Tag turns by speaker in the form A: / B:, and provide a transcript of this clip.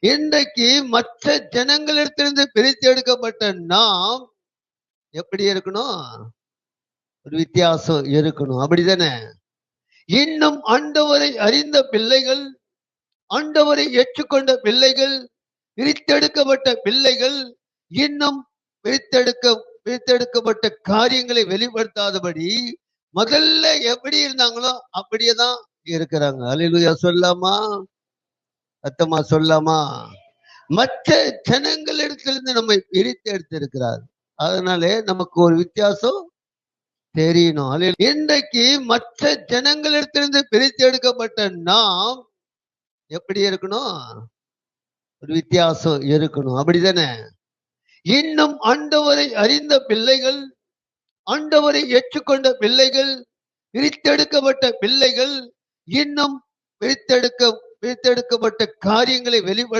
A: இன்றைக்கு மற்ற ஜனங்களிடத்திலிருந்து பிரித்து எடுக்கப்பட்ட நாம் எப்படி இருக்கணும்? ஒரு வித்தியாசம் இருக்கணும். அப்படிதானே? இன்னும் ஆண்டவரை அறிந்த பிள்ளைகள், ஆண்டவரை ஏற்றுக்கொண்ட பிள்ளைகள், பிரித்தெடுக்கப்பட்ட பிள்ளைகள் இன்னும் பிரித்தெடுக்கப்பட்ட காரியங்களை வெளிப்படுத்தாதபடி முதல்ல எப்படி இருந்தாங்களோ அப்படியேதான் இருக்கிறாங்க. அல்லேலூயா சொல்லாமா? சத்தமா சொல்லாமா? மற்ற ஜனங்களிடத்திலிருந்து நம்மை பிரித்து எடுத்திருக்கிறார். அதனாலே நமக்கு ஒரு வித்தியாசம் தெரியணும். இன்றைக்கு மற்ற ஜனங்களிடத்திலிருந்து பிரித்து எடுக்கப்பட்ட நாம் எப்படி இருக்கணும்? ஒரு வித்தியாசம் இருக்கணும். அப்படிதானே? இன்னும் ஆண்டவரை அறிந்த பிள்ளைகள், ஆண்டவரை ஏற்றுக்கொண்ட பிள்ளைகள், பிரித்தெடுக்கப்பட்ட பிள்ளைகள் இன்னும் பிரித்தெடுக்கப்பட்ட காரியங்களை வெளிப்படுத்த